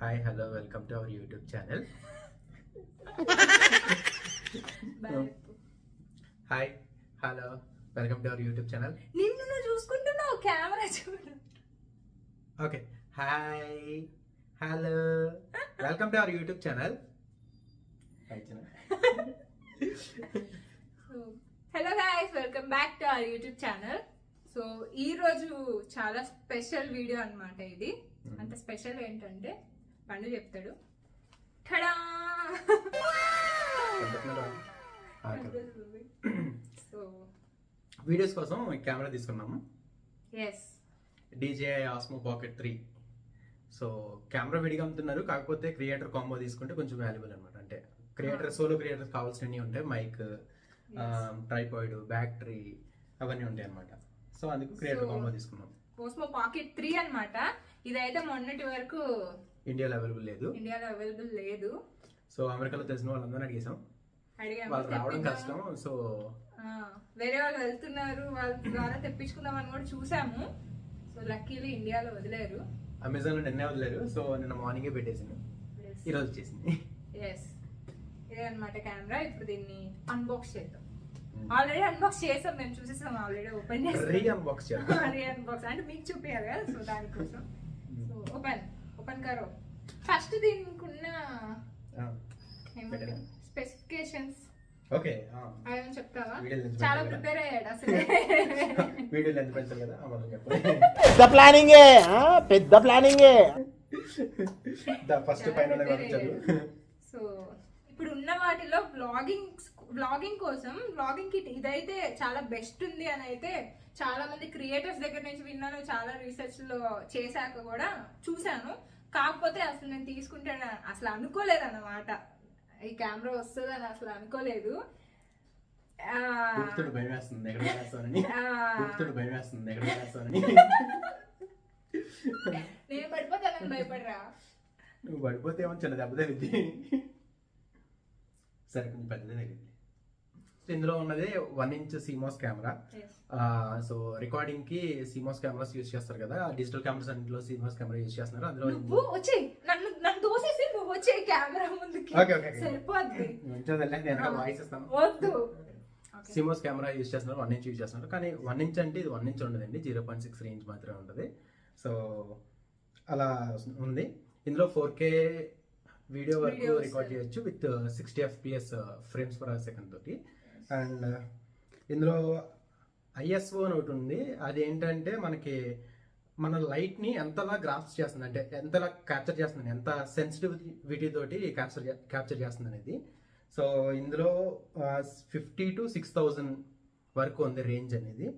Hi, hello, welcome to our YouTube channel. Hi, hello, welcome to our YouTube channel. నిన్ను చూసుకుంటున్నావు camera చూడు. Okay, hi, hello, welcome to our YouTube channel. Hello guys, welcome back to our YouTube channel. So ఈ రోజు చాలా special video అన్నమాట ఇది. అంత special ఏంటంటే పండు చెప్తాడు. ఠడా! సో వీడియోస్ కోసం కెమెరా తీసుకున్నాము. Yes, DJI Osmo Pocket 3. So camera విడిగా అమ్ముతున్నారు, కాకపోతే క్రియేటర్ కాంబో తీసుకుంటే కొంచెం వాల్యుబుల్ అనమాట. అంటే క్రియేటర్ సోలో క్రియేటర్ కావాల్సినవి ఉంటాయి, మైక్, ట్రైపాయిడ్, బ్యాటరీ అవన్నీ ఉంటాయి అనమాట. సో అందుకు క్రియేటర్ కాంబో తీసుకున్నాం. Osmo Pocket 3 అన్నమాట. ఇదైతే మొన్నటి వరకు ఇండియాలో అవైలబుల్ లేదు. సో అమెరికాలో తెలిసిన వాళ్ళందరూ అడిగేసాం, వాళ్ళు రావడం కష్టం. సో వేరే వాళ్ళు వెళ్తున్నారు, వాళ్ళ ద్వారా తెప్పించుకుందామని కూడా చూసాము. సో లక్కీలీ ఇండియాలో వదిలేరు, అమెజాన్ లో నిన్నే వదిలేరు. సో నిన్న మార్నింగే పెట్టేసింది, ఈ రోజు వచ్చేసింది. ఎస్, ఇదే అనమాట కెమెరా. ఇప్పుడు దీన్ని అన్బాక్స్ చేద్దాం. ఆల్రెడీ అన్బాక్స్ చేసాం, మేము చూసేసాం, ఆల్రెడీ ఓపెన్ చేసాం. అన్బాక్స్ అంటే మీకు చూపించాలి కదా, సో దానికోసం. సో ఓపెన్ కరో. ఫస్ట్ దీనికి ఉన్న స్పెసిఫికేషన్స్ ఓకే అదేమని చెప్తావా? చాలా ప్రిపేర్ అయ్యాడు అసలు. వీడియోలు ఎంత పెడతారు కదా, పెద్ద ప్లానింగే. ఫస్ట్ పైన సో ఇప్పుడు ఉన్న వాటిలో వ్లాగింగ్ కోసం వ్లాగింగ్ కిట్ ఇదైతే చాలా బెస్ట్ ఉంది అని అయితే చాలా మంది క్రియేటర్స్ దగ్గర నుంచి విన్నాను. చాలా రీసెర్చ్ లో చేశాక కూడా చూసాను. కాకపోతే అసలు నేను తీసుకుంటే అసలు అనుకోలేదు అన్నమాట, ఈ కెమెరా వస్తుంది అని అసలు అనుకోలేదు. నేను పడిపోతానని భయపడరా? నువ్వు పడిపోతే ఏమో చిన్న దెబ్బ తగ్గింది, సరే కొంచెం పెద్దదే తగ్గింది. ఇందులో ఉన్నది 1-inch CMOS camera. So recording కి CMOS కెమెరాస్ యూజ్ చేస్తారు కదా, డిజిటల్ కెమెరాస్ అన్నింటిలో CMOS కెమెరా యూజ్ చేస్తున్నారు. అందులో నన్ను దోసేసి నువ్వు వచ్చే కెమెరా ముందుకి సరిపోద్ది. వాయిస్ ఇస్తాను. వద్దు. CMOS కెమెరా యూజ్ చేస్తున్నారు, 1-inch యూజ్ చేస్తున్నారు. కానీ 1-inch అంటే ఇది 1-inch ఉండదండి, 0.6 రేంజ్ మాత్రమే ఉంటుంది. సో అలా ఉంది. ఇందులో 4K వీడియో వరకు రికార్డ్ చేయొచ్చు with 60 FPS frames per second తోటి. అండ్ ఇందులో ISO అని ఒకటి ఉంది. అది ఏంటంటే మనకి మన లైట్ని ఎంతలా గ్రాఫ్స్ చేస్తుంది, అంటే ఎంతలా క్యాప్చర్ చేస్తుంది, ఎంత సెన్సిటివిటీ తోటి క్యాప్చర్ చేస్తుంది అనేది. సో ఇందులో 50 to 6000 వరకు ఉంది రేంజ్ అనేది.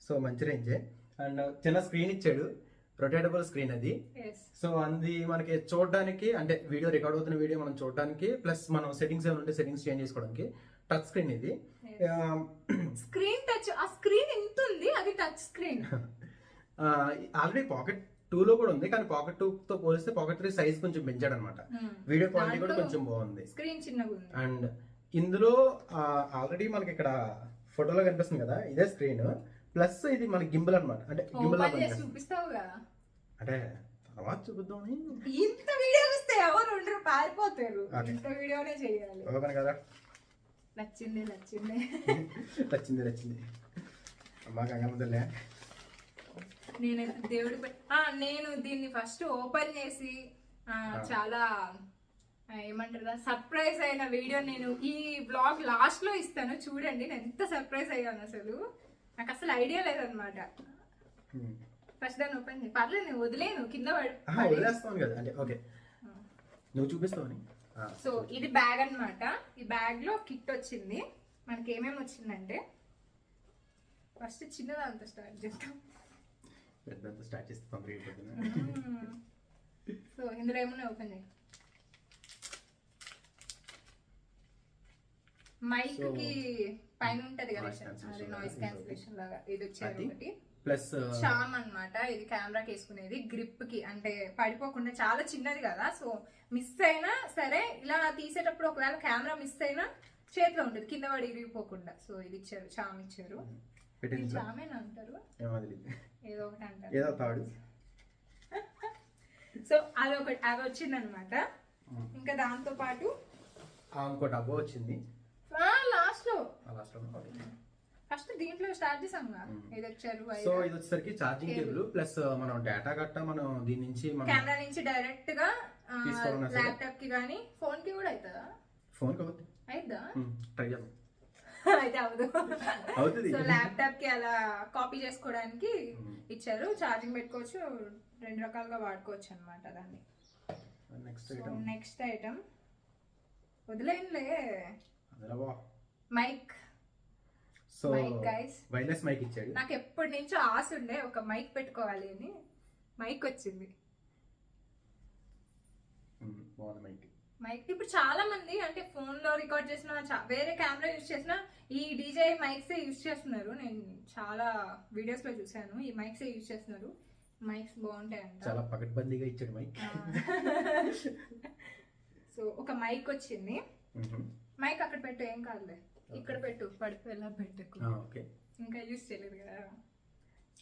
సో మంచి రేంజే. అండ్ చిన్న స్క్రీన్ ఇచ్చాడు, రొటేటబుల్ స్క్రీన్ అది. సో అది మనకి చూడడానికి, అంటే వీడియో రికార్డ్ అవుతున్న వీడియో మనం చూడడానికి, ప్లస్ మనం సెట్టింగ్స్ ఏమైనా ఉంటే సెట్టింగ్స్ చేంజ్ చేసుకోవడానికి. టచ్ స్క్రీన్ ఇది. స్క్రీన్ టచ్, ఆ స్క్రీన్ ఎంత ఉంది, అది టచ్ స్క్రీన్. ఆల్రెడీ Pocket 2 లో కూడా ఉంది, కానీ Pocket 2 తో పోలిస్తే Pocket 3 సైజ్ కొంచెం పెంచాడు అనమాట. వీడియో క్వాలిటీ కూడా కొంచెం బాగుంది, స్క్రీన్ చిన్నగా ఉంది. అండ్ ఇందులో ఆల్రెడీ మనకి ఇక్కడ ఫోటోలో కనిపిస్తుంది కదా, ఇదే స్క్రీన్. ప్లస్ ఇది మన గింబల్ అనమాట, అంటే గింబల్ చూపిస్తావుగా, అంటే తర్వాత చూపిద్దాం. ఇంత వీడియో చూస్తే ఎవరు ఉండరు, పారిపోతారు. ఇంత వీడియోనే చేయాలి. ఓపెన్ కదా. నచ్చింది అమ్మా కంగారులే. నేనైతే దేవుడి నేను దీన్ని ఫస్ట్ ఓపెన్ చేసి చాలా ఏమంటారు సర్ప్రైజ్ అయిన వీడియో నేను ఈ బ్లాగ్ లాస్ట్ లో ఇస్తాను, చూడండి. నేను ఎంత సర్ప్రైజ్ అయ్యాను, అసలు నాకు అసలు ఐడియా లేదనమాట. ఫస్ట్ దాన్ని ఓపెన్ చేసి పర్లేదు, నేను వదిలేను, కింద వదిలేస్తాను కదా. అంటే ఓకే, నువ్వు చూపిస్తావని. సో ఇది బ్యాగ్ అన్నమాట. ఈ బ్యాగ్ లో కిట్ వచ్చింది. మనకి ఏమేమి వచ్చిందంటే ఫస్ట్ చిన్నదంతా స్టార్ట్ చేస్తాం. సో ఇందులో ఏమన్నా ఓపెన్ చేయి. మైక్ కి పైన ఉంటది కదా, అది నాయిస్ క్యాన్సిలేషన్ లాగా. ఇది వచ్చేది ఒకటి. ప్లస్ చామ్ అన్నమాట. ఇది కెమెరాకి వేసుకునేది, గ్రిప్ కి, అంటే పడిపోకుండా. చాలా చిన్నది కదా, సో మిస్ అయినా సరే ఇలా తీసేటప్పుడు ఒకవేళ కెమెరా మిస్ అయినా చేతిలో ఉంటుంది, కింద పడి ఇరిగిపోకుండా. సో ఇది ఇచ్చారు, చామ్ ఇచ్చారు. చామేనా అంటారు, ఏదో ఒకటి అంటారు. సో అది వచ్చింది అనమాట. ఇంకా దాంతో పాటు ఇంకోటి అబ్బో వచ్చింది లాస్ట్ లో లాస్ట్ ఫస్ట్ దీంట్లో స్టార్ట్ చేసాం ఇది వచ్చారు. సో ఇది వచ్చేసరికి ఛార్జింగ్ కేబుల్ ప్లస్ మనం డేటా గట్టా మనం దీని నుంచి కెమెరా నుంచి డైరెక్ట్ గా ల్యాప్టాప్ కి గానీ ఫోన్ కి కూడా అవుతుందా? ఫోన్ కి అయిద్దా? ట్రై చేద్దాం. అయితే అవుతుంది. సో ల్యాప్టాప్ కి అలా కాపీ చేసుకోవడానికి ఇచ్చారు. ఛార్జింగ్ పెట్టుకోవచ్చు, 2 రకాలుగా వాడుకోవచ్చు అనమాట దాన్ని. నెక్స్ట్ ఐటమ్ వదిలేనులే, మైక్. సో వైర్లెస్ మైక్ ఇచ్చాడు. నాకు ఎప్పటి నుంచో ఆశ ఉండే ఒక మైక్ పెట్టుకోవాలి అని. మైక్ వచ్చింది. మైక్ ఇప్పుడు చాలా మంది అంటే ఫోన్ లో రికార్డ్ చేసిన వేరే కెమెరా యూజ్ చేసిన ఈ డీజే మైక్స్ యూజ్ చేస్తున్నారు. నేను చాలా వీడియోస్ లో చూసాను ఈ మైక్స్ యూజ్ చేస్తున్నారు. మైక్స్ బాగుంటాయి అంట. చాలా పకడ్బందీగా ఇచ్చాడు మైక్. సో ఒక మైక్ వచ్చింది. మైక్ అక్కడ పెట్టు, ఏం కాదులే, ఇక్కడ పెట్టు, పడిపోయేలా పెట్టకు. ఇంకా యూజ్ చేయలేదు కదా.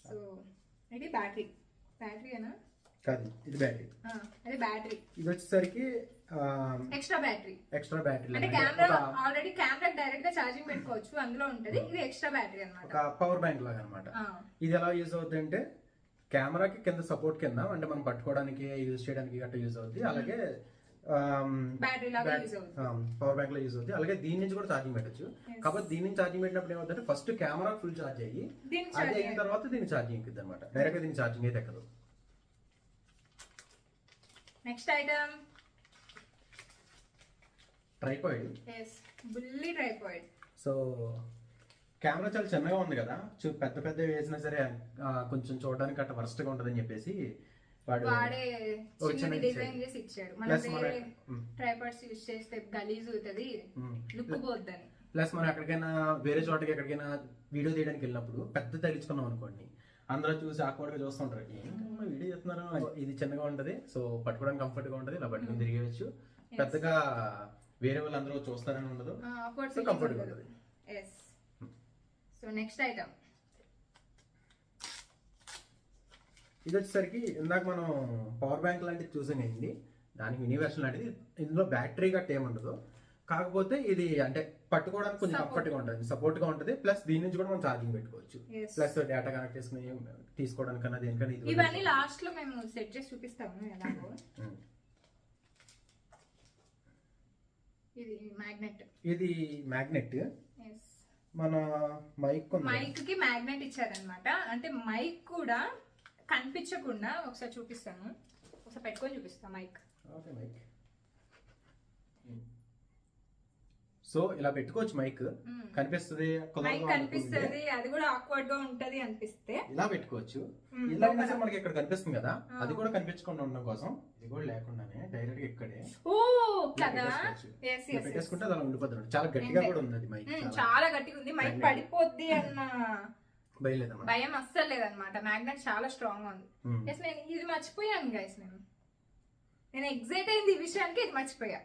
సో ఇది బ్యాటరీనా? కాదు, ఇది బ్యాటరీ. అది బ్యాటరీ. ఇది వచ్చేసరికి ఎక్స్ట్రా బ్యాటరీ అంటే ఆల్రెడీ కెమెరా డైరెక్ట్ గా ఛార్జింగ్ పెట్టుకోవచ్చు, అందులో ఉంటది. ఇది ఎక్స్ట్రా బ్యాటరీ అన్నమాట, ఒక పవర్ బ్యాంక్ లాగా అన్నమాట. ఇది ఎలా యూజ్ అవుతుంది అంటే కెమెరాకి కింద సపోర్ట్ కింద అంటే మనం పట్టుకోవడానికి యూజ్ చేయడానికి గట్రా యూజ్ అవుతుంది. అలాగే బ్యాటరీ లాగా యూజ్ అవుతుంది, పవర్ బ్యాంక్ లో యూజ్ అవుతుంది. అలాగే దీని నుంచి కూడా ఛార్జింగ్ పెట్టచ్చు. కాబట్టి దీని నుంచి ఛార్జింగ్ పెట్టినప్పుడు ఏమవుతుందంటే ఫస్ట్ కెమెరా ఫుల్ ఛార్జ్ అయ్యి అది అయిన తర్వాత దీని ఛార్జింగ్ ఎక్కుద్ది అనమాట. డైరెక్ట్ గా దీని ఛార్జింగ్ అయితే ఎక్కదు. Next item tripod. బుల్లి ట్రైపాడ్. సో కెమెరా చాలా చిన్నగా ఉంది కదా, పెద్ద పెద్ద వేసినా సరే కొంచెం చూడడానికి అట్లా వరస్ట్ గా ఉంటదని చెప్పేసి వాడే చిన్న డిజైన్ చేసి ఇచ్చాడు. మనం ట్రైపాడ్స్ యూజ్ చేస్తే గలీజ్ అవుతుంది, లుక్ పోద్దని. ప్లస్ మనం ఎక్కడికైనా వేరే చోటకి ఎక్కడికైనా వీడియో తీయడానికి వెళ్ళినప్పుడు పెద్ద తగిలించుకున్నాం అనుకోండి, అందరూ చూసి ఆక్వర్డ్ గా చూస్తుంటారు, వీడియో చేస్తున్నారు. ఇది చిన్నగా ఉంటది, సో పట్టుకోవడానికి కంఫర్ట్ గా ఉంటది, ఇలా పట్టుకుని తిరిగేయచ్చు. పెద్దగా వేరే వాళ్ళు అందరూ చూస్తారని ఉండదు, కంఫర్ట్ గా ఉంటది. సో నెక్స్ట్ ఐటమ్ ఇది వచ్చేసరికి ఇందాక మనం పవర్ బ్యాంక్ లాంటిది చూసానండి, దానికి మినీ వెర్షన్ లాంటిది. ఇందులో బ్యాటరీ గట్ట ఏముండదు, కాకపోతే ఇది అంటే పట్టుకోవడానికి కొంచెం కంఫర్ట్ గా ఉంటుంది, సపోర్ట్ గా ఉంటుంది. ప్లస్ దీని నుంచి కూడా మనం ఛార్జింగ్ పెట్టుకోవచ్చు, ప్లస్ డేటా కనెక్ట్ చేసుకుని తీసుకోవడానికన్నా దేనికన్నా. ఇవన్నీ లాస్ట్ లో మేము సెట్ చేసి చూపిస్తాము ఎలాగో. ఇది మ్యాగ్నెట్. మన మైక్ కి మ్యాగ్నెట్ ఇచ్చారనమాట. అంటే మైక్ కూడా కనిపించకుండా ఒకసారి చూపిస్తాను, ఒకసారి పెట్టుకొని చూపిస్తాను మైక్. సో ఇలా పెట్టుకోవచ్చు, మైక్ కనిపిస్తుంది, అది కూడా ఆక్వర్డ్ గా ఉంటది అనిపిస్తే ఇలా పెట్టుకోవచ్చు. ఇలా మనకి ఇక్కడ కనిపిస్తుంది కదా, అది కూడా కనిపించకుండా ఉండడం కోసం ఇది కూడా లేకుండానే డైరెక్ట్ గా ఇక్కడే పెట్టేసుకుంటే అలా ఉండిపోతుంది. చాలా గట్టిగా కూడా ఉంది అది మైక్, చాలా గట్టిగా ఉంది. మైక్ పడిపోద్ది అన్న భయం అస్సలు లేదనమాట. మ్యాగ్నెట్ చాలా స్ట్రాంగ్ గా ఉంది. నేను ఇది మర్చిపోయాను గైస్, నేను ఎగ్జైట్ అయింది ఈ విషయానికి, ఇది మర్చిపోయా.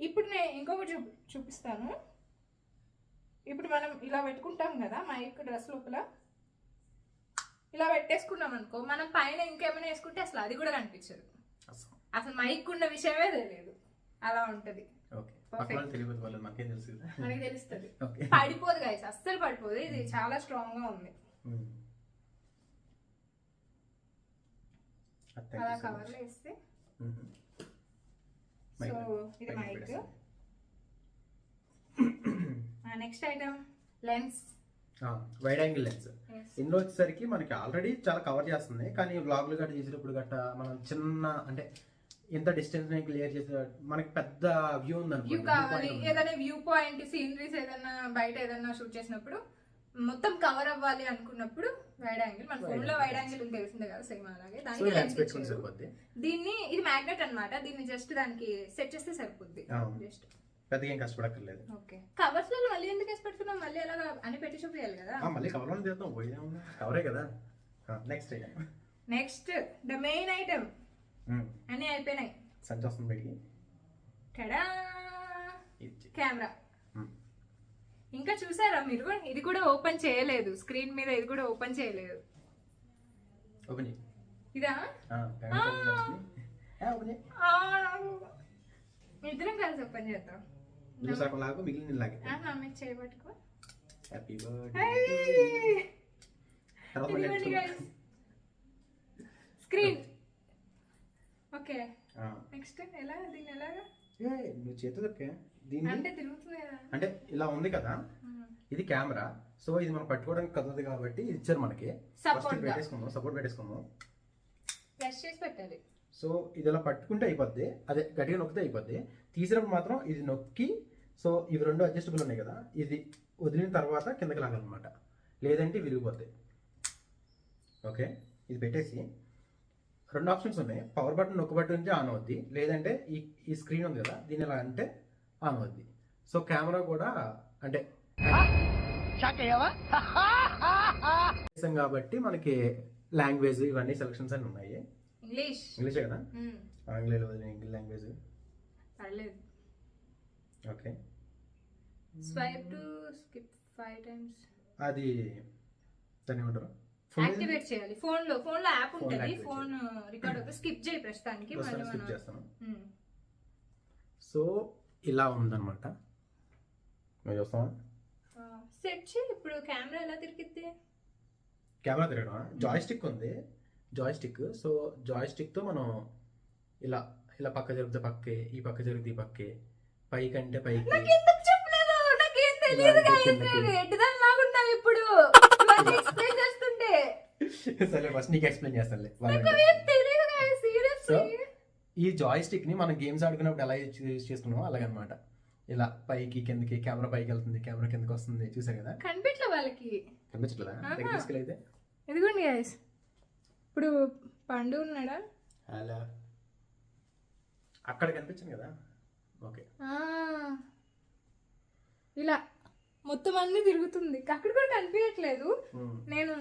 ఇప్పుడు నేను ఇంకొకటి చూపిస్తాను. ఇప్పుడు మనం ఇలా పెట్టుకుంటాం కదా మైక్ డ్రెస్ లోపల, ఇలా పెట్టేసుకున్నాం అనుకో, మనం పైన ఇంకేమైనా వేసుకుంటే అసలు అది కూడా కనిపించదు, అసలు మైక్ ఉన్న విషయమే తెలియదు, అలా ఉంటది. మనకి తెలుస్తుంది, పడిపోదు గైస్, అస్సలు పడిపోదు. ఇది చాలా స్ట్రాంగ్ గా ఉంది. అలా కవర్లో వేస్తే. సో ఇది mic. Next item lens, wide angle lens. ఇందులో వచ్చేసరికి మనకి ఆల్రెడీ చాలా కవర్ చేస్తుంది, కానీ వ్లాగ్లు గట్రా చేసేటప్పుడు గట్రా మనం చిన్న అంటే ఎంత డిస్టెన్స్ క్లియర్ చేసే మనకి పెద్ద వ్యూ ఉంది, ఏదైనా వ్యూ పాయింట్ సీనరీస్ ఏదైనా బయట ఏదైనా షూట్ చేసినప్పుడు మొత్తం కవర్ అవ్వాలి అనుకున్నప్పుడు వైడ్ యాంగిల్. మన ఫోన్ లో వైడ్ యాంగిల్ తెలిసిందే కదా, సేమ్ అలాగే దానికి లెన్స్ పెట్టుకుంటే. దీన్ని ఇది మ్యాగ్నెట్ అన్నమాట, దీన్ని జస్ట్ దానికి సెట్ చేస్తే సరిపోద్ది, జస్ట్ పెద్దగా ఏం కష్టపడక్కర్లేదు. ఓకే, కవర్స్ లో మళ్ళీ ఎందుకు వేసి పెడుతున్నాం, మళ్ళీ ఎలాగా అని పెట్టి చూపించాలి కదా, మళ్ళీ కవర్ లో చేద్దాం, కవరే కదా. Next item, next the main item. అన్ని అయిపోయినాయి, సంచి వస్తుంది బయటికి. కెమెరా. ఇంకా చూసారా మీరు, ఇది కూడా ఓపెన్ చేయలేదు, స్క్రీన్ మీద ఇది కూడా ఓపెన్ చేయలేదు. ఇదా ఇద్దరం కలిసి ఓపెన్ చేద్దాం. లాగా మిగిలిన లాగే మీకు చేయబట్టుకో. Happy screen. ఓకే నెక్స్ట్ ఎలా దీన్ని ఎలాగా నువ్వు చేతి దీన్ని అంటే తిరుగుతుంది కదా, అంటే ఇలా ఉంది కదా, ఇది కెమెరా. సో ఇది మనం పట్టుకోవడానికి కదలదు కాబట్టి ఇచ్చారు మనకి. సపోర్ట్ పెట్టేసుకుందాం. ప్రెస్ చేసి పెట్టాలి. సో ఇది ఇలా పట్టుకుంటే అయిపోద్ది, అదే గట్టిగా నొక్కితే అయిపోద్ది. తీసినప్పుడు మాత్రం ఇది నొక్కి, సో ఇవి రెండు అడ్జస్టబుల్ ఉన్నాయి కదా, ఇది వదిలిన తర్వాత కిందకి లాగాలన్నమాట, లేదంటే విరిగిపోతాయి. ఓకే, ఇది పెట్టేసి రెండు ఆప్షన్స్ ఉన్నాయి. పవర్ బటన్ నొక్కు బటన్ నుంచి ఆన్ అవుద్ది, లేదంటే ఈ స్క్రీన్ ఉంది కదా, దీని ఇలా అంటే ఆన్ అవుద్ది. సో కెమెరా కూడా అంటే కాబట్టి మనకి లాంగ్వేజ్ ఇవన్నీ సెలక్షన్స్ అన్ని ఉన్నాయి. ఇంగ్లీషే కదా, ఆంగ్లేయులు ఇంగ్లీష్ లాంగ్వేజ్ పర్లేదు. Okay, swipe to skip 5 times. అది దాన్ని ఏమంటారు, యాక్టివేట్ చేయాలి. ఫోన్ లో యాప్ ఉంటుంది, ఫోన్ రికార్డ్ అవుతుంది. స్కిప్ చేయి ప్రస్తుతానికి, మళ్ళీ స్కిప్ చేస్తాను. సో ఇలా ఉందన్నమాట. మీరు చూస్తామా, సెట్ చేయి. ఇప్పుడు కెమెరా ఎలా తిరిగిద్ది? కెమెరా తిరగడం జాయ్ స్టిక్ ఉంది, Joy stick. So Joy stick తో మనం ఇలా ఇలా పక్క జరిగితే పక్కే, ఈ పక్క జరిగితే ఈ పక్కే, పైకి అంటే పైకి. ఇప్పుడు సరే ఫస్ట్ నీకు ఎక్స్ప్లెయిన్ చేస్తానులే. ఈ జాయ్ స్టిక్ ని మనం గేమ్స్ ఆడుకున్నప్పుడు ఎలా యూజ్ చేసుకున్నామో అలాగనమాట. ఇలా పైకి కిందకి, కెమెరా పైకి వెళ్తుంది, కెమెరా కిందకి వస్తుంది. చూసారు కదా, కనిపించట్లేదా? దగ్గర తీసుకెళ్ళైతే ఇదిగోండి గైస్. ఇప్పుడు పండు ఉన్నాడా? హలో, అక్కడ కనిపించింది కదా. ఓకే, ఇలా మొత్తం అన్ని తిరుగుతుంది, అక్కడ కూడా కనిపించట్లేదు. నేను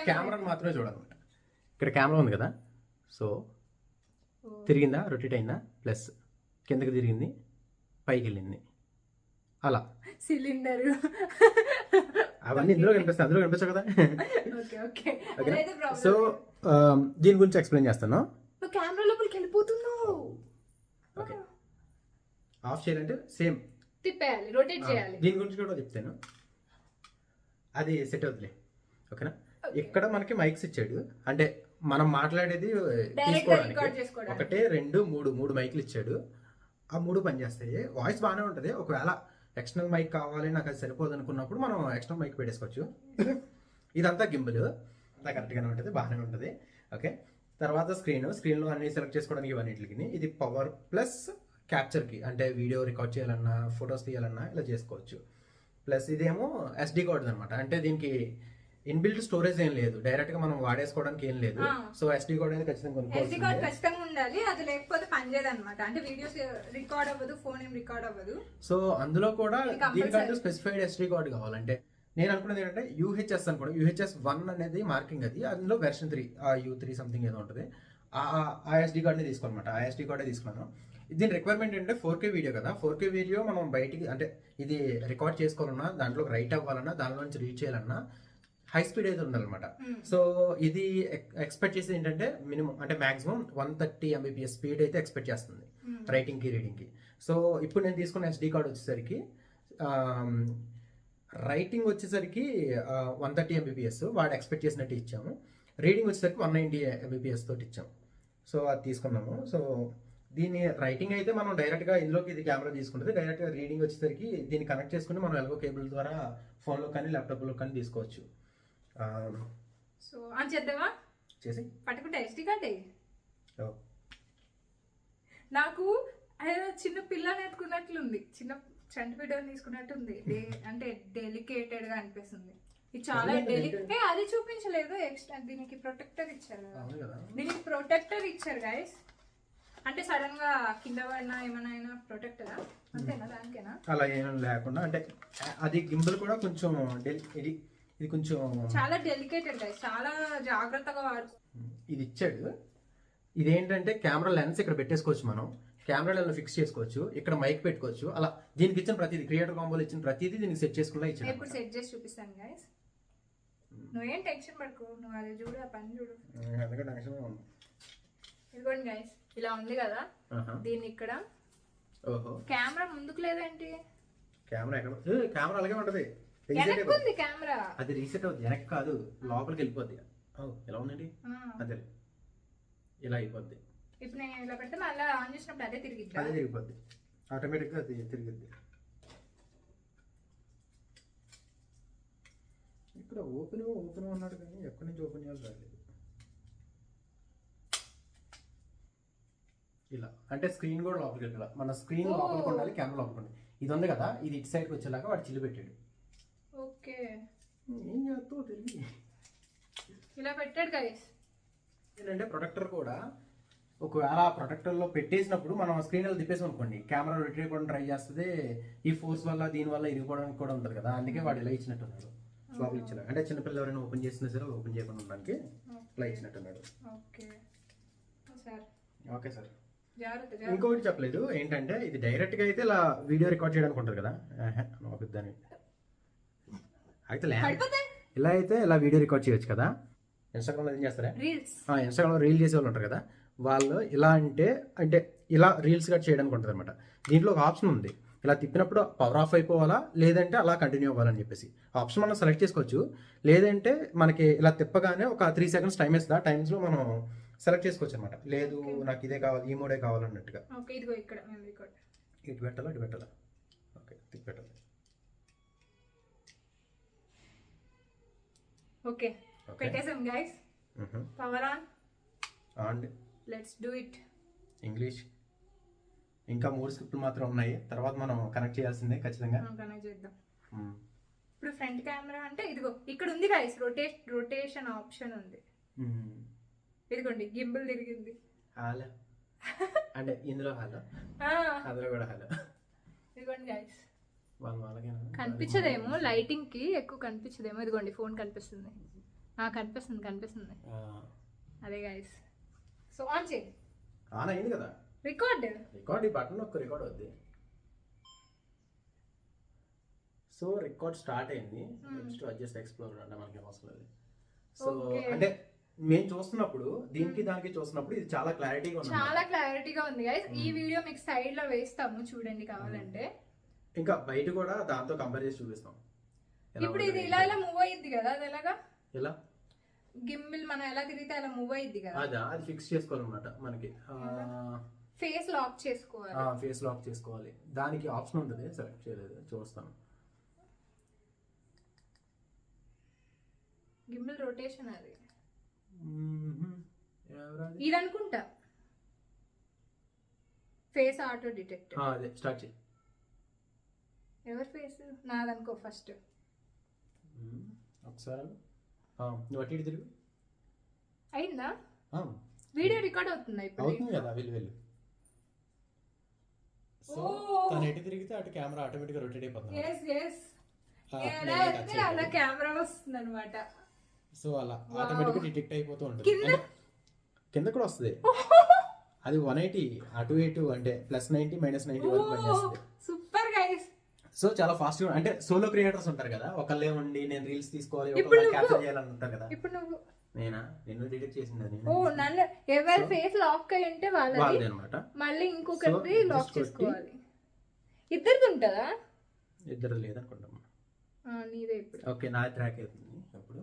కెమెరా మాత్రమే చూడాలన్నమాట. ఇక్కడ కెమెరా ఉంది కదా, సో తిరిగిందా, రొటేట్ అయిందా, ప్లస్ కిందకి తిరిగింది, పైకి వెళ్ళింది, అలా సిలిండర్ అవన్నీ ఇందులో కనిపిస్తాయి, అందులో కనిపించవు కదా. సో దీని గురించి ఎక్స్ప్లెయిన్ చేస్తాను. కెమెరా లోపలికి వెళ్ళిపోతున్నావు. ఓకే, ఆఫ్ చేయాలంటే సేమ్ తిప్పేయాలి, రొటేట్ చేయాలి. దీని గురించి కూడా చెప్తాను, అది సెట్ అవుతుంది. ఓకేనా, ఇక్కడ మనకి మైక్స్ ఇచ్చాడు, అంటే మనం మాట్లాడేది తీసుకోవడానికి 1 2 3 మైక్లు ఇచ్చాడు. ఆ 3 పనిచేస్తాయి. వాయిస్ బాగానే ఉంటుంది. ఒకవేళ ఎక్స్టర్నల్ మైక్ కావాలి, నాకు అది సరిపోదు అనుకున్నప్పుడు మనం ఎక్స్టర్నల్ మైక్ పెట్టేసుకోవచ్చు. ఇదంతా గింబుల్, అంతా కరెక్ట్గానే ఉంటుంది, బాగానే ఉంటుంది. ఓకే, తర్వాత స్క్రీన్లో అన్ని సెలెక్ట్ చేసుకోవడానికి ఇవన్నిటికి. ఇది పవర్ ప్లస్ క్యాప్చర్కి, అంటే వీడియో రికార్డ్ చేయాలన్నా, ఫొటోస్ తీయాలన్నా ఇలా చేసుకోవచ్చు. ప్లస్ ఇదేమో SD కార్డ్ అనమాట, అంటే దీనికి ఇన్బిల్ట్ స్టోరేజ్ ఏం లేదు, డైరెక్ట్ గా మనం వాడేసుకోవడానికి ఏం లేదు. సో SD కార్డ్ అనేది ఖచ్చితంగా ఉండాలి, అది లేకపోతే పనిచేయదు అనమాట. అంటే వీడియోస్ రికార్డ్ అవ్వదు, ఫోన్ ఏం రికార్డ్ అవ్వదు. సో అందులో కూడా దీనికంటూ స్పెసిఫైడ్ SD కార్డ్ కావాలంటే నేను అనుకున్నది ఏంటంటే UHS అనుకోండి, UHS 1 అనేది మార్కింగ్, అది అందులో వెర్షన్ 3 U3 సంథింగ్ ఏదో ఉంటుంది. ఆ SD కార్డ్ని తీసుకోనమాట, ఆ SD కార్డే తీసుకున్నాను. దీని రిక్వైర్మెంట్ ఏంటంటే 4K వీడియో కదా, 4K వీడియో మనం బయటికి అంటే ఇది రికార్డ్ చేసుకోవాలన్నా, దాంట్లో రైట్ అవ్వాలన్నా, దానిలో నుంచి రీడ్ చేయాలన్నా హై స్పీడ్ అయితే ఉండాలన్నమాట. సో ఇది ఎక్స్పెక్ట్ చేసేది ఏంటంటే మినిమం అంటే మాక్సిమం 130 Mbps స్పీడ్ అయితే ఎక్స్పెక్ట్ చేస్తుంది రైటింగ్ కి, రీడింగ్ కి. సో ఇప్పుడు నేను తీసుకున్న SD కార్డ్ వచ్చేసరికి రైటింగ్ వచ్చేసరికి 130 Mbps వాడు ఎక్స్పెక్ట్ చేసినట్టు ఇచ్చాము. రీడింగ్ వచ్చేసరికి 190 Mbps తోటి ఇచ్చాము. సో అది తీసుకున్నాము. సో దీని రైటింగ్ అయితే మనం డైరెక్ట్గా ఇందులోకి ఇది కెమెరా తీసుకుంటుంది, డైరెక్ట్గా రీడింగ్ వచ్చేసరికి దీన్ని కనెక్ట్ చేసుకుని మనం ఎలాగో కేబుల్ ద్వారా ఫోన్లో కానీ ల్యాప్టాప్లో కానీ తీసుకోవచ్చు. సో అని చేద్దామా, చేసి పట్టుకుంటే SD కార్డ్ నాకు చిన్న పిల్లని ఎత్తుకున్నట్లుంది, చిన్న చంటి బిడ్డని తీసుకున్నట్టుంది. అంటే డెలికేటెడ్ గా అనిపిస్తుంది. ఇది చాలా అది చూపించలేదు. ఎక్స్ట్రా దీనికి ప్రొటెక్టర్ ఇచ్చారు, దీనికి ప్రొటెక్టర్ ఇచ్చారు గైస్. అంటే సడన్ గా కింద పడినా ఏమైనా ప్రొటెక్టరా, అంతేనా? దానికేనా? అలా ఏం లేకుండా, అంటే అది గింబల్ కూడా కొంచెం ఇది కొంచెం చాలా డెలికేటెడ్ గైస్, చాలా జాగ్రత్తగా వాడు. ఇది ఇచ్చాడు. ఇదేంటంటే కెమెరా లెన్స్ ఇక్కడ పెట్టేసుకోవచ్చు, మనం కెమెరా లెన్స్ ఫిక్స్ చేసుకోవచ్చు, ఇక్కడ మైక్ పెట్టుకోవచ్చు. అలా దీనికి ఇచ్చిన ప్రతిదీ, క్రియేటర్ కాంబోలో ఇచ్చిన ప్రతిదీ దీనికి సెట్ చేసుకున్నా ఇచ్చాడు. ఇప్పుడు సెట్ చేసి చూపిస్తాను గైస్. నువ్వేం టెన్షన్ పడుకో, నువ్వు అది చూడు, ఆ పని చూడు. అందుకే టెన్షన్ ఉంది. ఇదిగోండి గైస్, ఇలా ఉంది కదా, దీన్ని ఇక్కడ. ఓహో, కెమెరా ముందుకు లేదేంటి? కెమెరా ఎక్కడ? కెమెరా అలాగే ఉంటది, వెనక్కుంది కెమెరా. అది రీసెట్ అవుతుంది, వెనక్కి కాదు, లోపలికి వెళ్ళిపోద్ది. ఎలా ఉందండి? అదే ఇలా అయిపోద్ది. ఇప్పుడు నేను ఇలా పెడితే మళ్ళీ ఆన్ చేసినప్పుడు అదే తిరిగిద్ది, అదే తిరిగిపోద్ది, ఆటోమేటిక్గా అది తిరిగిద్ది. ఇక్కడ ఓపెన్ అన్నాడు కానీ ఎక్కడి నుంచి ఓపెన్ చేయాలి రాలేదు. ఇలా అంటే స్క్రీన్ కూడా లోపలికి వెళ్ళాలి, మన స్క్రీన్ లోపలికి ఉండాలి, కెమెరా లోపలికి ఉండాలి. ఇది ఉంది కదా, ఇది ఇటు సైడ్కి వచ్చేలాగా వాడు చిల్లు పెట్టాడు. ఓకే, ఏం చేస్తావు తెలియదు, ఇలా పెట్టాడు గైస్. ఏంటంటే ప్రొటెక్టర్ కూడా ఒకవేళ ప్రొటెక్టర్లో పెట్టేసినప్పుడు మనం స్క్రీన్ తిప్పేసాం అనుకోండి, కెమెరా రొటేట్ అయిపోవడం ట్రై చేస్తుంది. ఈ ఫోర్స్ వల్ల దీని వల్ల ఇరిగిపోవడానికి కూడా ఉంటుంది కదా, అందుకే వాడు ఇలా ఇచ్చినట్టున్నాడు లోపలికి ఇచ్చేలా. అంటే చిన్నపిల్లలు ఎవరైనా ఓపెన్ చేసినా సరే ఓపెన్ చేయకుండా ఉండడానికి ఇలా ఇచ్చినట్టున్నాడు. ఓకే సార్, ఇంకొకటి చెప్పలేదు ఏంటంటే, ఇది డైరెక్ట్గా అయితే ఇలా వీడియో రికార్డ్ చేయడానికి ఉంటుంది కదా, దాన్ని అయితే ఇలా అయితే ఇలా వీడియో రికార్డ్ చేయొచ్చు కదా. ఇన్స్టాగ్రామ్లో ఏం చేస్తారా, ఇన్స్టాగ్రామ్లో రీల్ చేసే వాళ్ళు ఉంటారు కదా, వాళ్ళు ఇలా అంటే ఇలా రీల్స్ కట్ చేయడానికి ఉంటుంది అనమాట. దీంట్లో ఒక ఆప్షన్ ఉంది, ఇలా తిప్పినప్పుడు పవర్ ఆఫ్ అయిపోవాలా లేదంటే అలా కంటిన్యూ అవ్వాలని చెప్పేసి ఆప్షన్ మనం సెలెక్ట్ చేసుకోవచ్చు. లేదంటే మనకి ఇలా తిప్పగానే ఒక 3 seconds టైం ఇస్తుంది, ఆ టైమ్స్లో మనం సెలెక్ట్ చేసుకోవచ్చు అనమాట. లేదు నాకు ఇదే కావాలి, ఈ మోడే కావాలన్నట్టుగా. ఇటు పెట్టాలా ఇటు పెట్టాలా? ఓకే, తిప్పి పెట్టాలి. ఓకే, పెట్టేసాం guys. Power on, let's do it. English ఇంకా 3 స్క్రిప్ట్లు మాత్రం ఉన్నాయి, తర్వాత మనం కనెక్ట్ చేయాల్సిందే ఖచ్చితంగా. కనెక్ట్ చేద్దాం. ఇప్పుడు ఫ్రంట్ కెమెరా అంటే ఇదిగో ఇక్కడ ఉంది గైస్, రొటేషన్ ఆప్షన్ ఉంది. ఇదిగోండి గింబుల్ తిరిగింది. హాలో అంటే ఇందులో హాలో, అందులో కూడా హాలో. ఇదిగోండి గైస్, వాళ్ళకి కనిపించదేమో లైటింగ్ కి, ఎక్కువ కనిపించదేమో. ఇదిగోండి ఫోన్ కనిపిస్తుంది, కనిపిస్తుంది. అదే గైస్, సో ఆన్ చేయి. ఆన్ అయింది కదా, రికార్డ్ ఈ బటన్ ఒక్క రికార్డ్ అవుద్ది. సో రికార్డ్ స్టార్ట్ అయింది. నెక్స్ట్ అడ్జస్ట్ ఎక్స్ప్లోర్ అంటే మనకి అవసరం లేదు. సో అంటే మేము చూస్తున్నప్పుడు దానికి చూస్తున్నప్పుడు ఇది చాలా క్లారిటీగా ఉంది గైస్. ఈ వీడియో మీకు సైడ్ లో వేస్తాము చూడండి కావాలంటే. ఇంకా బయట కూడా దాంతో కంపేర్ చేసి చూపిస్తాం. ఇప్పుడు ఇది ఇలా మూవ్ అయ్యిద్ది కదా, అది ఎలాగా? ఎలా గిమ్మిల్ మనం ఎలా తిరిగితే అలా మూవ్ అయ్యిద్ది కదా, అది ఫిక్స్ చేసుకోవాలన్నమాట. మనకి ఫేస్ లాక్ చేసుకోవాలి. దానికి ఆప్షన్ ఉంటుంది, సెలెక్ట్ చేయలేదు, చూస్తాను. గిమ్మిల్ రొటేషన్ అది ఇది అనుకుంటా. ఫేస్ ఆటో డిటెక్ట్, అదే స్టార్ట్ చేయి. ఎవరి ఫేస్? నాదనుకో ఫస్ట్. ఒకసారి నువ్వు అటు ఇటు తిరుగు. అయిందా? వీడియో రికార్డ్ అవుతుందా ఇప్పుడు? అవుతుంది కదా, వెళ్ళు. సో తను ఎటు తిరిగితే అటు కెమెరా ఆటోమేటిక్గా రొటేట్ అయిపోతుంది. అలా కెమెరా వస్తుంది అనమాట. సో అలా ఆటోమేటిక్గా డిటెక్ట్ అయిపోతూ ఉంటుంది. కింద కూడా వస్తుంది. అది 180 అటు ఇటు అంటే +90 -90 వరకు పనిచేస్తుంది. Super guys. సో చాలా ఫాస్ట్ గా, అంటే సోలో క్రియేటర్స్ ఉంటారు కదా, ఒకళ్ళే ఉండి నేను రీల్స్ తీసుకోవాలి, ఒకళ్ళ క్యాప్చర్ చేయాలని ఉంటారు కదా. ఇప్పుడు నువ్వు నిన్ను డిటెక్ట్ చేసింది. నన్ను ఎవరి ఫేస్ లాక్ అయి ఉంటే వాళ్ళది అన్నమాట. మళ్ళీ ఇంకొకటి లాక్ చేసుకోవాలి. ఇద్దరిది ఉంటుందా? ఇద్దరు లేదనుకుంటాం. నీదే ఇప్పుడు. ఓకే, నా ట్రాక్ అవుతుంది. అప్పుడు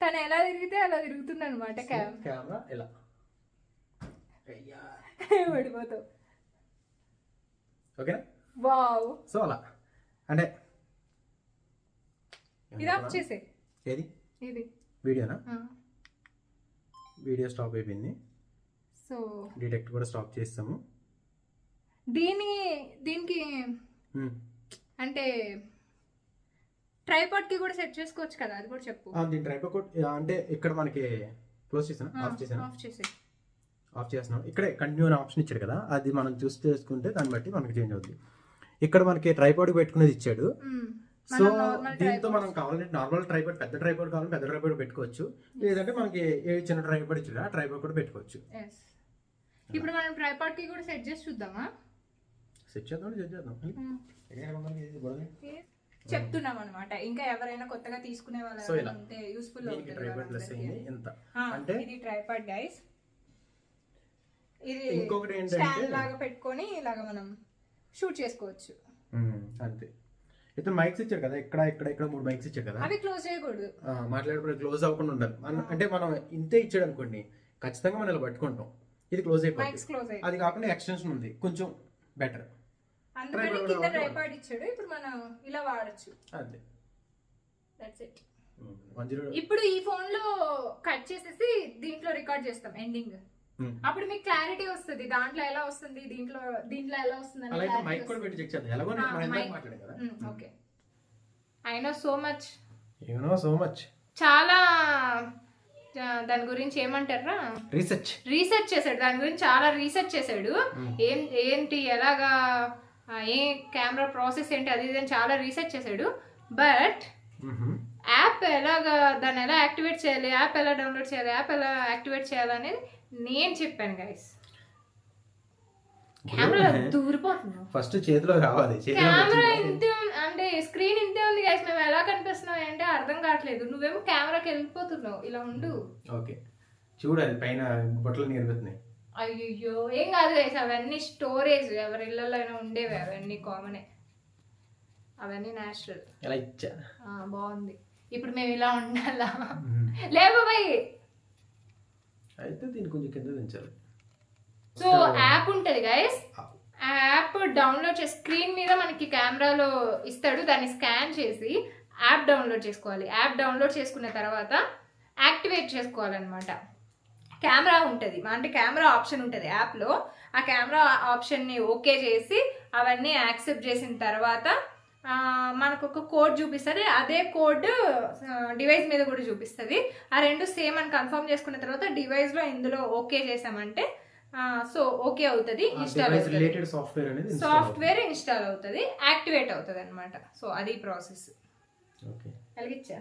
తను ఎలా తిరిగితే అలా తిరుగుతుంది అనమాట. కెమెరా ఎలా పడిపోతావు. ఓకేనా? వావ్. సో అలా అంటే ఇది ఆఫ్ చేసే. ఏది? ఇది వీడియోనా? వీడియో స్టాప్ అయిపోయింది. సో డిటెక్ట్ కూడా స్టాప్ చేస్తాము. దీనికి అంటే ట్రైపాడ్ కి కూడా సెట్ చేసుకోవచ్చు కదా, అది కూడా చెప్పు. దీని ట్రైపాడ్ అంటే ఇక్కడ మనకి క్లోజ్ చేసాను, ఆఫ్ చేస్తున్నాను. ఇక్కడే కంటిన్యూ అనే ఆప్షన్ ఇచ్చాడు కదా, అది మనం చూస్ చేసుకుంటే దాన్ని బట్టి మనకి చేంజ్ అవుతుంది. ఇక్కడ మనకి ట్రైపాడ్ పెట్టుకునేది ఇచ్చాడు. సో దీంతో మనం కావాలంటే నార్మల్ ట్రైపాడ్, పెద్ద ట్రైపాడ్ కావాలంటే పెద్ద ట్రైపాడ్ పెట్టుకోవచ్చు. లేదంటే మనకి ఏ చిన్న ట్రైపాడ్ ఇచ్చాడు ఆ ట్రైపాడ్ కూడా పెట్టుకోవచ్చు. ఇప్పుడు మనం ట్రైపాడ్ కి కూడా సెట్ చేసి చూద్దామా? సెట్ చేద్దాం. చెప్తున్నాం అనమాట. ఇంకా ఎవరైనా కొత్తగా తీసుకునే వాళ్ళు సో ఇలా ఉంటే యూస్ఫుల్ దీనికి అవుతుంది ట్రైపాడ్ ప్లస్ అయింది ఎంత అంటే ఇది ట్రైపాడ్ గైస్. ఇది ఇంకొకటి ఏంటంటే స్టాండ్ లాగా పెట్టుకొని ఇలాగా మనం షూట్ చేసుకోవచ్చు. అంతే. ఇతను మైక్స్ ఇచ్చారు కదా, ఇక్కడ ఇక్కడ ఇక్కడ 3 మైక్స్ ఇచ్చారు కదా, అవి క్లోజ్ చేయకూడదు, మాట్లాడేటప్పుడు క్లోజ్ అవ్వకుండా ఉండాలి. అంటే మనం ఇంతే ఇచ్చాడు అనుకోండి ఖచ్చితంగా మనం ఇలా పట్టుకుంటాం, ఇది క్లోజ్ అయిపోయింది. అది కాకుండా ఎక్స్టెన్షన్ ఉంది కొంచెం బెటర్, అందుకని కింద ట్రైపాడ్ ఇచ్చాడు. ఇప్పుడు మనం ఇలా వాడచ్చు. అంతే. That's it. ఇప్పుడు ఈ ఫోన్ లో కట్ చేసేసి దీంట్లో రికార్డ్ చేస్తాం ఎండింగ్. అప్పుడు మీకు క్లారిటీ వస్తుంది, దాంట్లో ఎలా వస్తుంది, దీంట్లో ఎలా వస్తుంది అని. మైక్ కూడా పెట్టి చెక్ చేద్దాం. ఎలాగో నేను మాట్లాడాను కదా. Okay. I know so much. You know so much. చాలా దాని గురించి ఏమంటారా, రీసెర్చ్ చేశాడు. దాని గురించి చాలా రీసెర్చ్ చేశాడు. ఏంటి ఎలాగా ఏ కెమెరా ప్రాసెస్ ఏంటి అది ఇది అని చాలా రీసెర్చ్ చేశాడు. బట్ యాప్ ఎలాగా దాన్ని ఎలా యాక్టివేట్ చేయాలి, యాప్ ఎలా డౌన్లోడ్ చేయాలి, యాప్ ఎలా యాక్టివేట్ చేయాలి అనేది నేను చెప్పాను గైస్. కెమెరా దూరిపోతున్నాం, ఫస్ట్ చేతిలో రావాలి. కెమెరా ఇంతే అంటే స్క్రీన్ ఇంతే ఉంది గైస్, మేము ఎలా కనిపిస్తున్నాం అంటే అర్థం కావట్లేదు. నువ్వేమో కెమెరాకి వెళ్ళిపోతున్నావు. ఇలా ఉండు. ఓకే చూడాలి పైన బొట్టలు కనిపిస్తున్నాయి. అయ్యో ఏం కాదు గైస్, అవన్నీ స్టోరేజ్, ఎవరి ఇళ్ళలో అయినా ఉండేవి, అవన్నీ కామనే, అవన్నీ న్యాచురల్. ఎలా ఇచ్చా బాగుంది. ఇప్పుడు మేము ఇలా ఉండాలా? లేవు బాయ్. అయితే దీన్ని కొంచెం కింద దించాలి. సో యాప్ ఉంటుంది గైస్, ఆ యాప్ డౌన్లోడ్ చేసి స్క్రీన్ మీద మనకి కెమెరాలో ఇస్తాడు, దాన్ని స్కాన్ చేసి యాప్ డౌన్లోడ్ చేసుకోవాలి. యాప్ డౌన్లోడ్ చేసుకున్న తర్వాత యాక్టివేట్ చేసుకోవాలన్నమాట. కెమెరా ఉంటుంది అంటే కెమెరా ఆప్షన్ ఉంటుంది యాప్లో. ఆ కెమెరా ఆప్షన్ని ఓకే చేసి అవన్నీ యాక్సెప్ట్ చేసిన తర్వాత మనకు ఒక కోడ్ చూపిస్తుంది. అదే కోడ్ డివైస్ మీద కూడా చూపిస్తుంది. ఆ రెండు సేమ్ అని కన్ఫర్మ్ చేసుకున్న తర్వాత డివైస్లో ఇందులో ఓకే చేసామంటే సో ఓకే అవుతుంది, ఇన్స్టాల్ అవుతుంది, సాఫ్ట్వేర్ ఇన్స్టాల్ అవుతుంది, యాక్టివేట్ అవుతుంది అనమాట. సో అది ప్రాసెస్. అలాగిచ్చా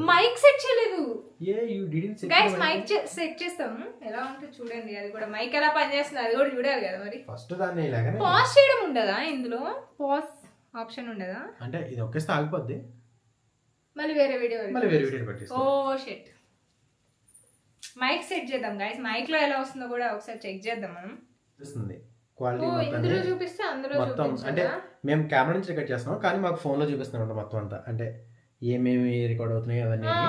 మైక్ సెట్ చేయలేదు గైస్. మైక్ సెట్ చేస్తాము, ఎలా ఉంటుంది చూడండి. అది కూడా మైక్ ఎలా పనిచేస్తుంది అది కూడా చూడాలి కదా. మరి ఫస్ట్ దాన్ని ఇలాగనే పాజ్ చేయడం ఉండదా ఇందులో? పాజ్ ఆప్షన్ ఉండదా? అంటే ఇది ఒకేస్తే ఆగిపోద్ది, మళ్ళీ వేరే వీడియో పెట్టేస్తాం. Oh shit. మైక్ సెట్ చేద్దాం గైస్. మైక్ లో ఎలా వస్తుందో కూడా ఒకసారి చెక్ చేద్దాం మనం. క్వాలిటీ ఇందులో చూపిస్తే అందులో మొత్తం అంటే మేము కెమెరా నుంచి రికార్డ్ చేస్తున్నాం కానీ మాకు ఫోన్ లో చూపిస్తున్నాం మొత్తం అంతా. అంటే ఏమేమి రికార్డ్ అవుతున్నాయి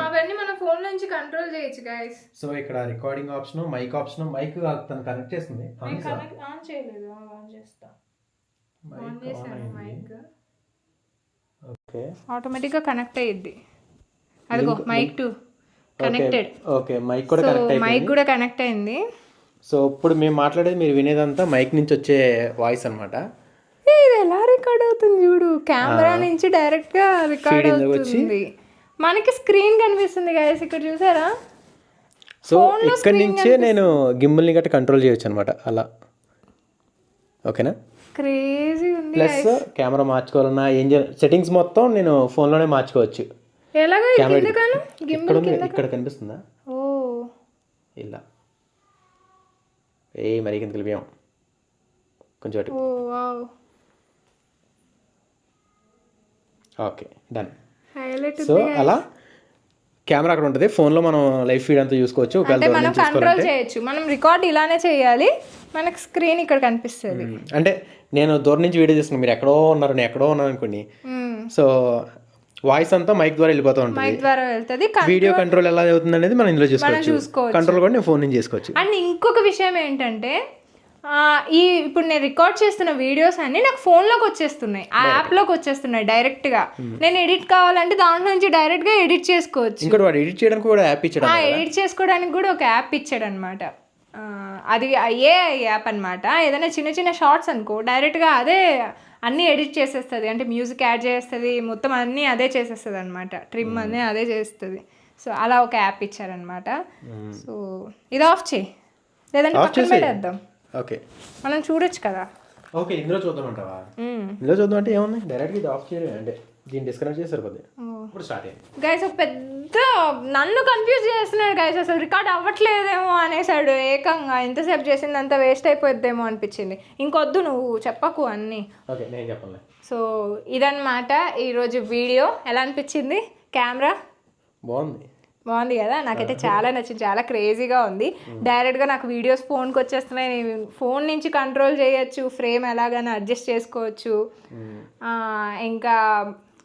అవన్నీ మన ఫోన్ నుంచి కంట్రోల్ చేయొచ్చు గైస్. సో ఇక్కడ recording option, mic option, mic తను కనెక్ట్ చేస్తుంది. ఆన్ చేయలేదు, ఆన్ చేస్తా. ఆన్ చేశాను మైక్. ఓకే ఆటోమేటిక్ గా కనెక్ట్ అయ్యిద్ది. అదిగో mic two connected. Okay mic కూడా కనెక్ట్ అయ్యింది. మైక్ కూడా కనెక్ట్ అయింది. సో ఇప్పుడు మేము మాట్లాడేది మీరు వినేదంతా మైక్ నుంచి వచ్చే వాయిస్ అన్నమాట. ఇది ఎలా రికార్డ్ అవుతుంది చూడు, కెమెరా నుంచి డైరెక్ట్ గా రికార్డ్ అవుతుంది. మనకి స్క్రీన్ కనిపిస్తుంది గైస్, ఇక్కడ చూసారా? సో ఇక్కడ నుంచే నేను గిమ్మల్ని గట్ట కంట్రోల్ చేయొచ్చు అనమాట అలా. ఓకేనా? క్రేజీ ఉంది. ప్లస్ కెమెరా మార్చుకోవాలన్నా ఏం చేయాలి సెట్టింగ్స్ మొత్తం నేను ఫోన్లోనే మార్చుకోవచ్చు. ఎలాగా? ఇక్కడ కనిపిస్తుందా? ఓ ఇలా మరి కింద కలిపాం కొంచెం అటు. Okay done. సో అలా కెమెరా అక్కడ ఉంటుంది, ఫోన్లో మనం లైవ్ ఫీడ్ అంతా చూసుకోవచ్చు. మనం కంట్రోల్ చేయొచ్చు. మనం రికార్డ్ ఇలానే చేయాలి, మనకు స్క్రీన్ ఇక్కడ కనిపిస్తుంది. అంటే నేను దూరం నుంచి వీడియో చేస్తున్నాను, మీరు ఎక్కడో ఉన్నారు నేను ఎక్కడో ఉన్నాను అనుకోండి. సో వాయిస్ అంతా మైక్ ద్వారా వెళ్ళిపోతూ ఉంటుంది. మైక్ ద్వారా వెళ్తుంది. వీడియో కంట్రోల్ ఎలా అవుతుంది అనేది మనం ఇందులో చూసుకోవచ్చు. కంట్రోల్ కూడా నేను ఫోన్ నుంచి చేసుకోవచ్చు. అండ్ ఇంకొక విషయం ఏంటంటే ఇప్పుడు నేను రికార్డ్ చేస్తున్న వీడియోస్ అన్ని నాకు ఫోన్లోకి వచ్చేస్తున్నాయి, ఆ యాప్లోకి వచ్చేస్తున్నాయి డైరెక్ట్గా. నేను ఎడిట్ కావాలంటే దాంట్లో నుంచి డైరెక్ట్గా ఎడిట్ చేసుకోవచ్చు. ఇంకా వాడు ఎడిట్ చేయడానికి కూడా యాప్ ఇచ్చాడు. ఎడిట్ చేసుకోవడానికి కూడా ఒక యాప్ ఇచ్చాడు అనమాట. అది ఏ యాప్ అనమాట. ఏదైనా చిన్న చిన్న షార్ట్స్ అనుకో డైరెక్ట్గా అదే అన్నీ ఎడిట్ చేసేస్తుంది. అంటే మ్యూజిక్ యాడ్ చేస్తుంది, మొత్తం అన్నీ అదే చేసేస్తుంది అనమాట. ట్రిమ్ అన్నీ అదే చేస్తుంది. సో అలా ఒక యాప్ ఇచ్చారనమాట. సో ఇది ఆఫ్ చేయి, లేదంటే పక్కన పెట్టేద్దాం. ఓకే మనం చూడొచ్చు కదా. ఓకే ఇందులో చూద్దామంటావా? ఇందులో చూద్దాం అంటే ఏముంది, డైరెక్ట్గా ఇది ఆఫ్ చేయడం అంటే దీన్ని డిస్కనెక్ట్ చేసి సరిపోద్ది. ఇప్పుడు స్టార్ట్ అయ్యింది గైస్. ఒక పెద్ద నన్ను కన్ఫ్యూజ్ చేస్తున్నాడు గైస్, అసలు రికార్డ్ అవ్వట్లేదేమో అనేసాడు ఏకంగా. ఇంతసేపు చేసిందంతా వేస్ట్ అయిపోద్దేమో అనిపించింది. ఇంకొద్దు నువ్వు చెప్పకు అన్నీ. ఓకే నేను చెప్పలే. సో ఇదన్నమాట ఈరోజు వీడియో. ఎలా అనిపించింది? కెమెరా బాగుంది కదా, నాకైతే చాలా నచ్చింది, చాలా క్రేజీగా ఉంది. డైరెక్ట్గా నాకు వీడియోస్ ఫోన్కి వచ్చేస్తున్నాయి, నేను ఫోన్ నుంచి కంట్రోల్ చేయొచ్చు, ఫ్రేమ్ ఎలాగైనా అడ్జస్ట్ చేసుకోవచ్చు. ఇంకా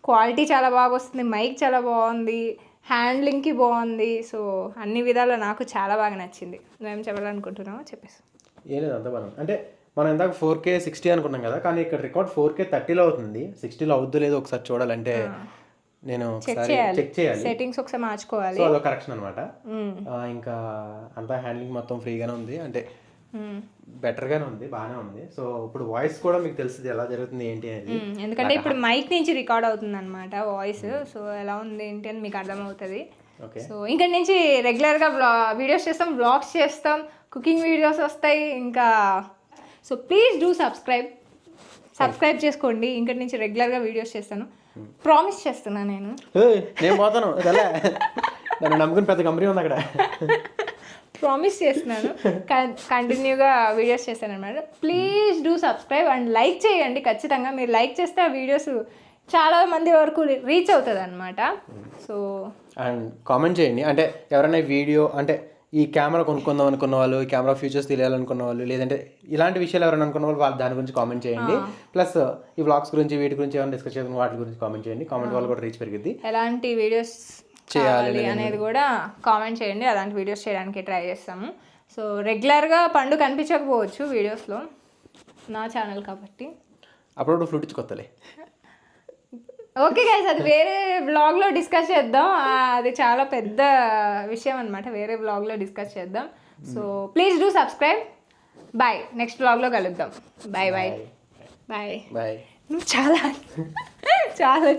క్వాలిటీ చాలా బాగా వస్తుంది, మైక్ చాలా బాగుంది, హ్యాండ్లింగ్కి బాగుంది. సో అన్ని విధాలు నాకు చాలా బాగా నచ్చింది. నువ్వేం చెప్పాలనుకుంటున్నావో చెప్పేసి. ఏం లేదు, అంత బాగా అంటే మనం ఇందాక 4K 60 అనుకున్నాం కదా, కానీ ఇక్కడ రికార్డ్ 4K 30లో అవుతుంది. 60లో అవుద్దో లేదో ఒకసారి చూడాలంటే నేను చెక్ చేయాలి, సెట్టింగ్స్ ఒకసారి మార్చుకోవాలి. సో అదో కరెక్షన్ అనమాట. ఇంకా అంతా హ్యాండ్లింగ్ మొత్తం ఫ్రీగానే ఉంది, అంటే బెటర్గానే ఉంది, బాగానే ఉంది. సో ఇప్పుడు వాయిస్ కూడా మీకు తెలుస్తుంది ఎలా జరుగుతుంది ఏంటి అనేది, ఎందుకంటే ఇప్పుడు మైక్ నుంచి రికార్డ్ అవుతుంది అనమాట వాయిస్. సో ఎలా ఉంది ఏంటి అని మీకు అర్థమవుతుంది. సో ఇక్కడ నుంచి రెగ్యులర్గా వీడియోస్ చేస్తాం, వ్లాగ్స్ చేస్తాం, కుకింగ్ వీడియోస్ వస్తాయి ఇంకా. సో ప్లీజ్ డూ సబ్స్క్రైబ్ చేసుకోండి. ఇక్కడ నుంచి రెగ్యులర్గా వీడియోస్ చేస్తాను, ప్రామిస్ చేస్తున్నా. నేను పోతాను, నన్ను నమ్ముకుని పెద్ద కంపెనీ ఉంది అక్కడ. ప్రామిస్ చేస్తున్నాను, కంటిన్యూగా వీడియోస్ చేస్తాను అనమాట. Please do subscribe and like చేయండి ఖచ్చితంగా. మీరు లైక్ చేస్తే ఆ వీడియోస్ చాలా మంది వరకు రీచ్ అవుతుంది అనమాట. సో అండ్ కామెంట్ చేయండి, అంటే ఎవరైనా వీడియో అంటే ఈ కెమెరా కొనుక్కుందాం అనుకున్న వాళ్ళు, ఈ కెమెరా ఫీచర్స్ తెలియాలనుకున్న వాళ్ళు, లేదంటే ఇలాంటి విషయాలు ఎవరైనా అనుకున్న వాళ్ళు దాని గురించి కామెంట్ చేయండి. ప్లస్ ఈ వ్లాగ్స్ గురించి వీటి గురించి ఏమైనా డిస్కస్ చేసిన వాటి గురించి కామెంట్ చేయండి. కామెంట్ వల్ల కూడా రీచ్ పెరిగింది. ఎలాంటి వీడియోస్ చేయాలి అనేది కూడా కామెంట్ చేయండి, అలాంటి వీడియోస్ చేయడానికి ట్రై చేస్తాము. సో రెగ్యులర్గా పండు కనిపించకపోవచ్చు వీడియోస్లో, నా ఛానల్ కాబట్టి అప్పుడప్పుడు ఫ్లూట్ ఇచ్చుకొత్తలే. ఓకే గైస్, అది వేరే బ్లాగ్లో డిస్కస్ చేద్దాం, అది చాలా పెద్ద విషయం అనమాట, వేరే బ్లాగ్లో డిస్కస్ చేద్దాం. So please do subscribe. Bye, next బ్లాగ్లో కలుద్దాం. Bye bye bye bye. నువ్వు చాలా